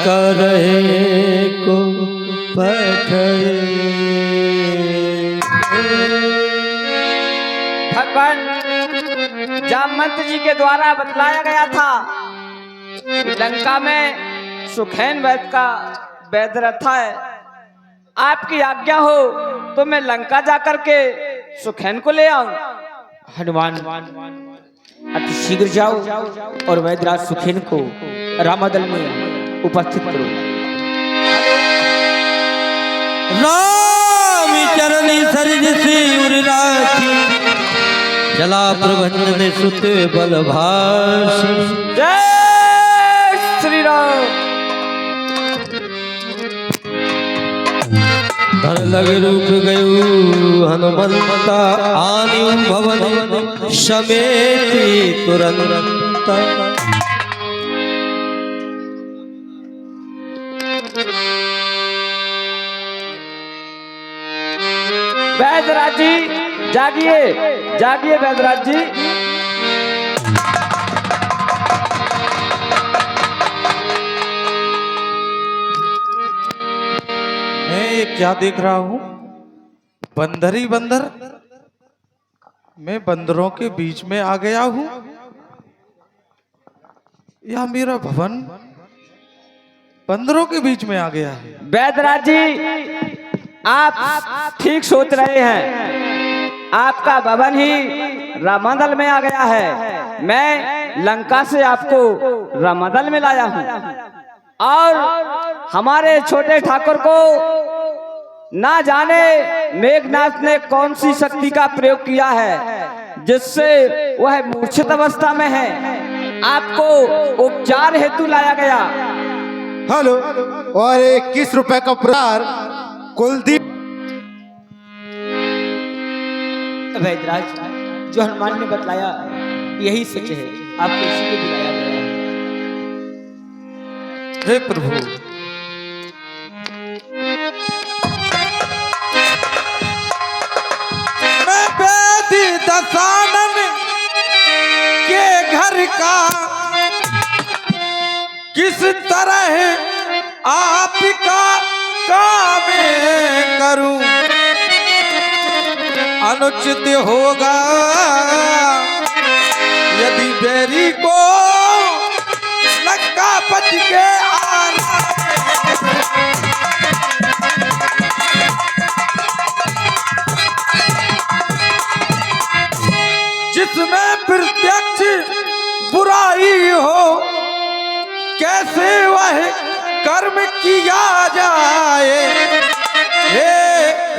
करे को पठये। भगवान जामवंत जी के द्वारा बतलाया गया था कि लंका में सुखैन वैद्य का वैद्य रहता है। आपकी आज्ञा हो तो मैं लंका जाकर के सुखैन को ले आऊं। हनुमान अति शीघ्र जाओ और वैद्यराज सुखेन को रामादल में उपस्थित करो। राम चरणी सरिज सिर राखी, चला प्रबंधन सुत बल भाषी। जय श्री राम। धर लग रूप गयु हनुमंता, आनि भवन समेति तुरंत। वैद्यराज जी जागिए, जागिए वैद्यराज जी। मैं ये क्या देख रहा हूँ? बंदर ही बंदर। मैं बंदरों के बीच में आ गया हूँ या मेरा भवन बंदरों के बीच में आ गया है? वैद्यराज जी आप ठीक सोच रहे हैं। आपका भवन ही रामादल में आ गया है। मैं लंका से आपको रामादल में लाया हूँ और हमारे छोटे ठाकुर को ना जाने मेघनाथ ने कौन सी शक्ति का प्रयोग किया है जिससे वह मूर्छित अवस्था में है। आपको उपचार हेतु लाया गया। हेलो, और 21 रुपए का पुरस्कार कुलदीप। वैद्यराज जो हनुमान ने बतलाया यही सच है, आपको इसलिए बुलाया गया है। हे प्रभु, मैं बेदी दशानन के घर का किस तरह आपका काम करूं? अनुचित होगा यदि बैरी को लंकापति के आना जिसमें प्रत्यक्ष बुराई हो, कैसे वह कर्म किया जाए? हे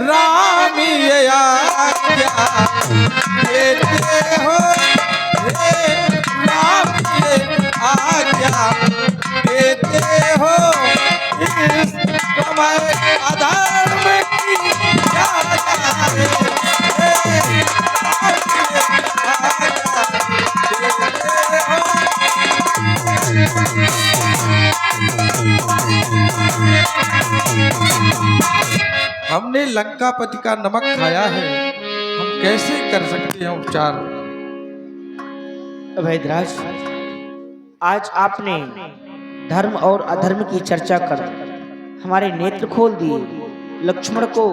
राम ये आज्ञा देते हो, हे राम ये आज्ञा देते हो। इस समय अधर्म किया जाए, हे राम ये आज्ञा देते हो। हमने लंकापति का नमक खाया है, हम कैसे कर सकते हैं उपचार? वैद्यराज आज आपने धर्म और अधर्म की चर्चा कर हमारे नेत्र खोल दिए। लक्ष्मण को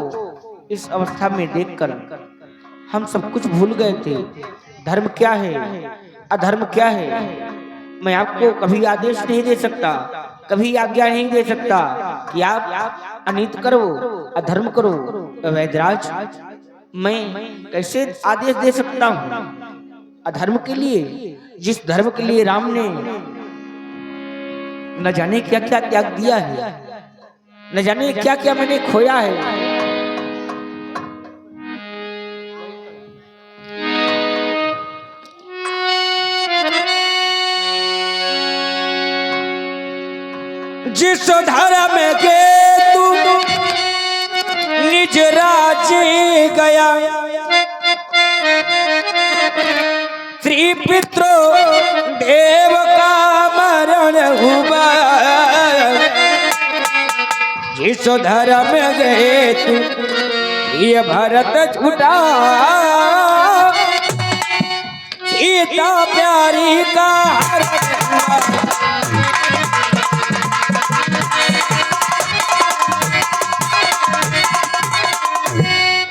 इस अवस्था में देखकर हम सब कुछ भूल गए थे। धर्म क्या है, अधर्म क्या है, मैं आपको कभी आदेश नहीं दे सकता, कभी आज्ञा नहीं दे सकता कि आप अनित करो, अधर्म करो। वैद्यराज मैं कैसे आदेश दे सकता हूँ अधर्म के लिए, जिस धर्म के लिए राम ने न जाने क्या क्या त्याग दिया है, न जाने क्या क्या मैंने खोया है। जिस धर्म के तू निज राज्य गया, श्री पितृ देव का मरण हुआ। जिस धर्म गए तू ये भरत छूटा, सीता प्यारी का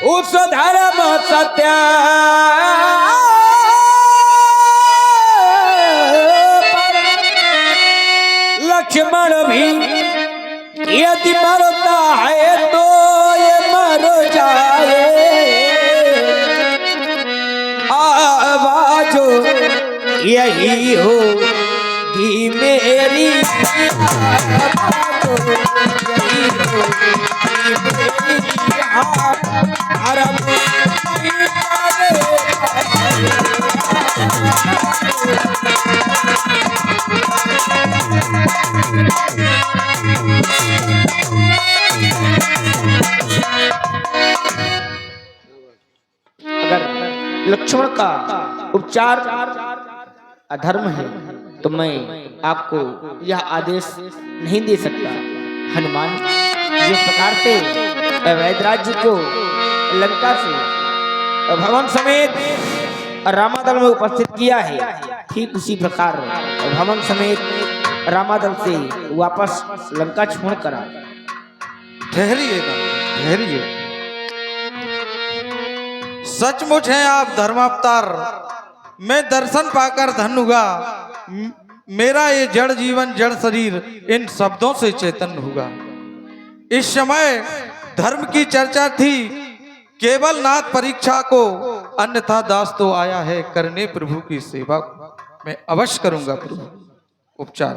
उस धर्म सत्य पर लक्ष्मण भी यदि मरता है तो ये मर जाए। आवाज यही होगी मेरी, आवाज यही होगी मेरी, धर्म अगर लक्ष्मण का उपचार अधर्म है तो मैं आपको यह आदेश नहीं दे सकता। हनुमान जिस प्रकार से अवैध राज्य को लंका से भवन समेत रामादल में उपस्थित किया है, ठीक उसी प्रकार भवन समेत रामादल से वापस लंका छोड़कर ठहरिए ना, ठहरिए। सचमुच है आप धर्मावतार। मैं दर्शन पाकर धन्य हुआ। मेरा ये जड़ जीवन, जड़ शरीर इन शब्दों से चैतन्य हुआ। इस समय धर्म की चर्चा थी, केवल नाथ परीक्षा को, अन्यथा दास तो आया है करने प्रभु की सेवा। मैं अवश्य करूंगा प्रभु उपचार।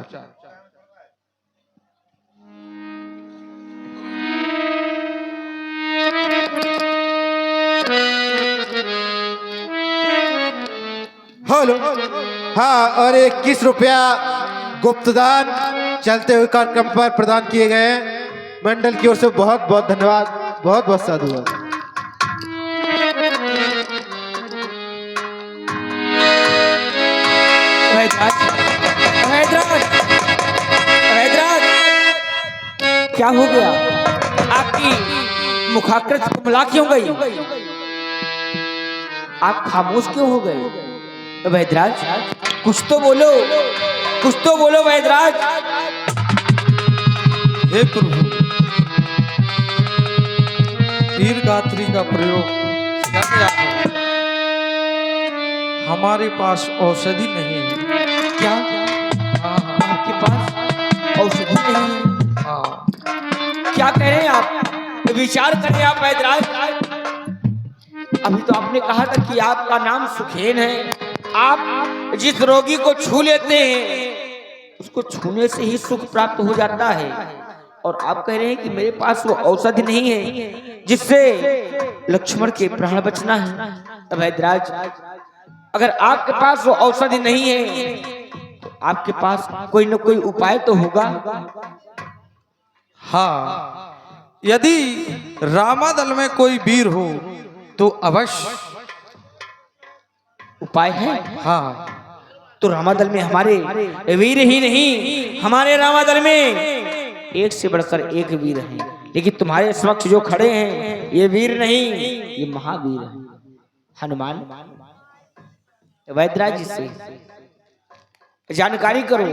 हेलो। हाँ, और 21 रुपया गुप्तदान चलते हुए कार्यक्रम पर प्रदान किए गए हैं। मंडल की ओर से बहुत बहुत धन्यवाद, बहुत बहुत साधुवाद। क्या हो गया? आपकी मुखाकृत कुमला क्यों गई? आप खामोश क्यों हो गए? वैदराज, कुछ तो बोलो, कुछ तो बोलो वैदराज। हे प्रभु, तीर गात्री का प्रयोग क्या किया है? हमारे पास औषधि नहीं है। क्या आपके पास औषधि नहीं है? हाँ। क्या कह रहे हैं आप? विचार करें आप वैदराज। अभी तो आपने कहा था कि आपका नाम सुखेन है। आप जिस रोगी को छू लेते हैं उसको छूने से ही सुख प्राप्त हो जाता है, और आप कह रहे हैं कि मेरे पास वो औषधि नहीं है जिससे लक्ष्मण के प्राण बचना है। तब वैदराज, अगर आपके पास वो औषधि नहीं है तो आपके पास कोई न कोई उपाय तो होगा। हाँ, यदि रामादल में कोई वीर हो तो अवश्य उपाय है। हाँ, तो रामादल में हमारे वीर ही नहीं, हमारे रामादल में एक से बढ़कर एक वीर हैं, लेकिन तुम्हारे समक्ष जो खड़े हैं ये वीर नहीं, ये महावीर हैं। हनुमान, वैदराज जी से जानकारी करो,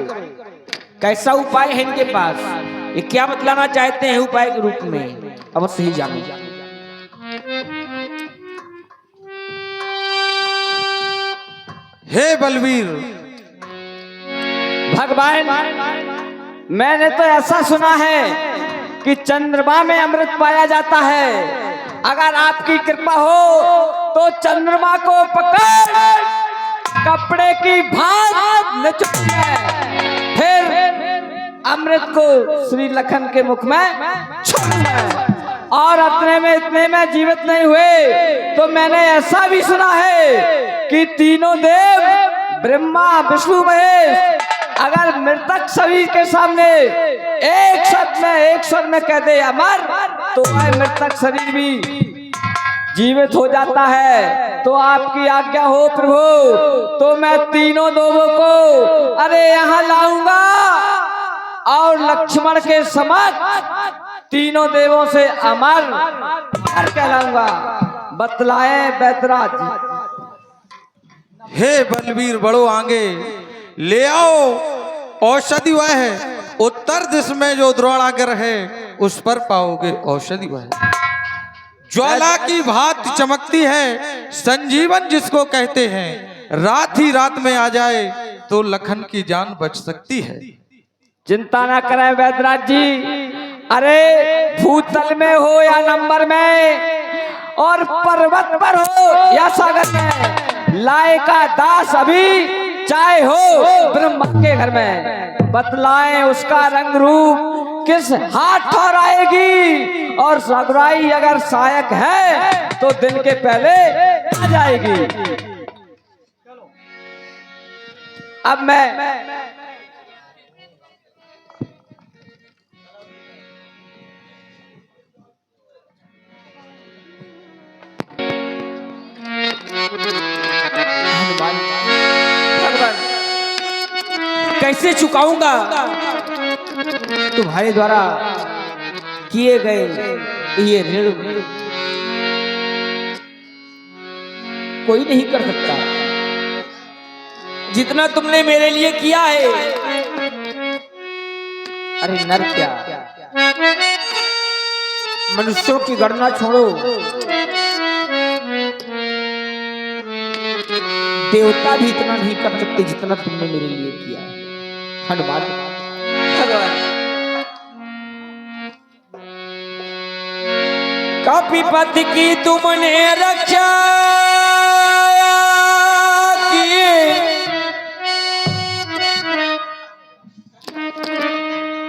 कैसा उपाय है इनके पास, ये क्या बतलाना चाहते हैं उपाय के रूप में, अवश्य ही जानो। हे बलवीर, भगवान, मैंने तो ऐसा सुना है कि चंद्रमा में अमृत पाया जाता है। अगर आपकी कृपा हो तो चंद्रमा को पकड़ कपड़े की भांत नचोड़े, फिर अमृत को श्री लखन के मुख में छोड़े। और इतने में जीवित नहीं हुए तो मैंने ऐसा भी सुना है कि तीनों देव ब्रह्मा विष्णु महेश अगर मृतक शरीर के सामने एक स्वर में कह दे अमर, तो वह मृतक शरीर भी जीवित हो जाता है। तो आपकी आज्ञा हो प्रभु, तो मैं तीनों देवों को यहाँ लाऊंगा और लक्ष्मण के समक्ष तीनों देवों से अमर कहलाऊंगा। बतलाए वैदराज। हे बलवीर, बड़ो आगे ले आओ औषधि वह है, उत्तर दिश में जो द्रोणागर है उस पर पाओगे औषधि वह। ज्वाला की भांति चमकती है, संजीवन जिसको कहते हैं। रात ही रात में आ जाए तो लखन की जान बच सकती है। चिंता ना करें वैद्यराज जी। अरे भूतल में हो या नंबर में और पर्वत पर हो या सागर में, लाए का दास अभी चाहे हो ब्रह्मा के घर में। बतलाएं उसका रंग रूप किस हाथ ठहराएगी, और सगुराई अगर सहायक है तो दिन के पहले आ जाएगी। अब मैं भगवान कैसे चुकाऊंगा तुम्हारे द्वारा किए गए ये ऋण? कोई नहीं कर सकता जितना तुमने मेरे लिए किया है। अरे नर क्या, मनुष्यों की गणना छोड़ो, देवता भी इतना नहीं कर सकते जितना तुमने मेरे लिए किया। हनुमान भगवान, कपिपति की तुमने रक्षा की,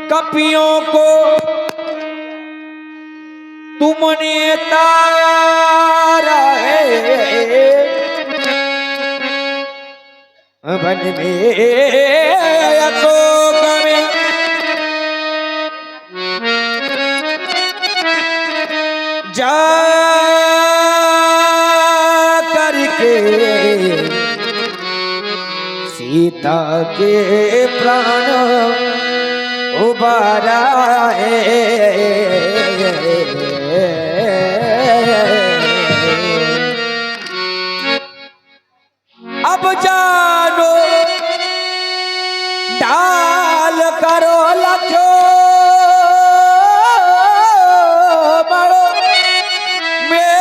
कपियों को तुमने तारा है, वन में अशोक में जा करके सीता के प्राण उबारा है। अब जानो डाल करो लखो बड़ो में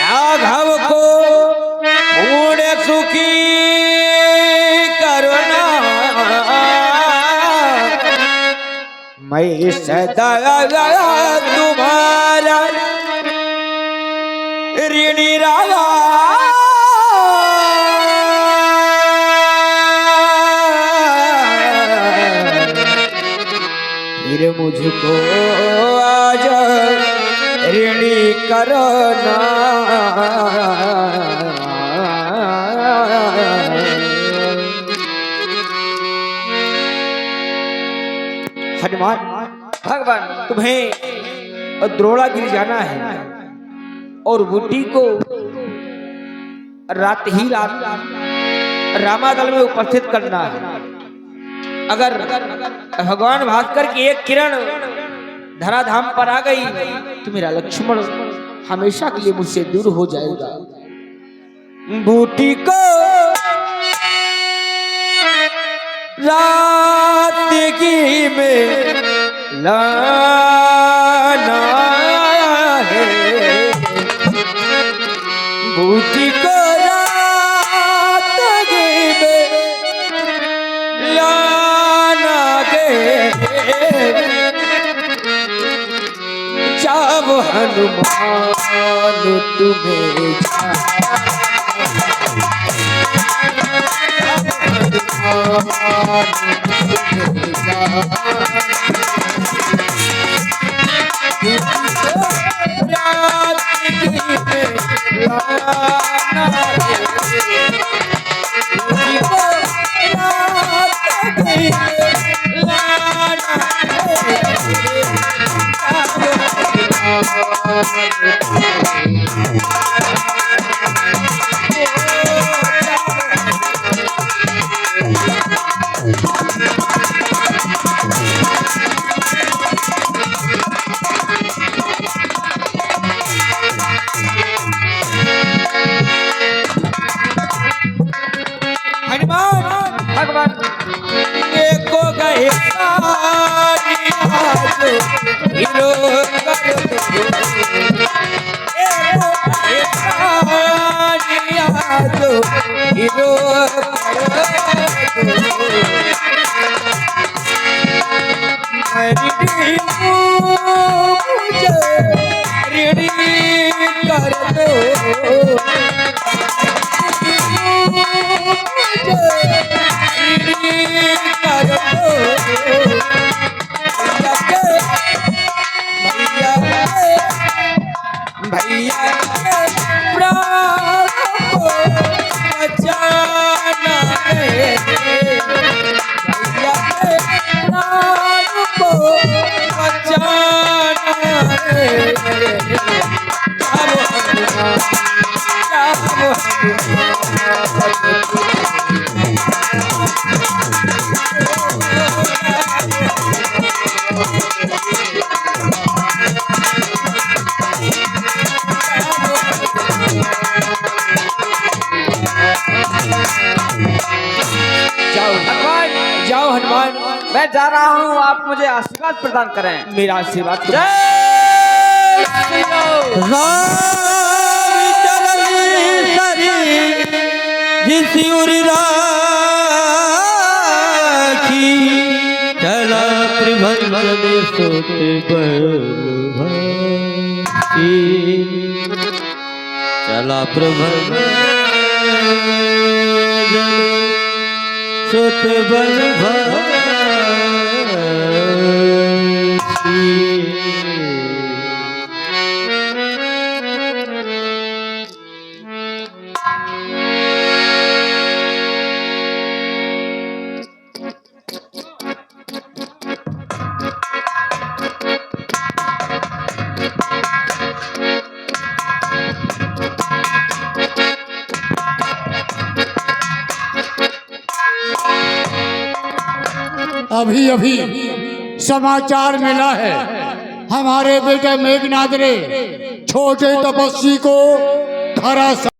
राघव को पूर्ण सुखी करना, मैं सदा तुम्हारा ऋणी रहा। फिर मुझको आज ऋणी करना, हनुमान भगवान तुम्हें द्रोणागिरी जाना है और बुद्धि को रात ही रात रामादल में उपस्थित करना है। अगर भगवान भास्कर की एक किरण धराधाम पर आ गई तो मेरा लक्ष्मण हमेशा के लिए मुझसे दूर हो जाएगा। बूटी को रात की में लाना है, बूटी को रात की में लाना के, जब हनुमान तुम्हें भगवान को गए हीरो कर कर दो कर दो भैया के प्राण को बचाना है भैया के प्राण को बचाना है अब जाओ हनुमान मैं जा रहा हूँ, आप मुझे आशीर्वाद प्रदान करें। मेरा आशीर्वाद करो। जय श्री राम। जिसुरी राखी चला त्रिभंजन सोते बलभासी चला प्रभंजन सोते अभी अभी समाचार मिला है, हमारे बेटे मेघनाद ने छोटे तपस्वी को धरा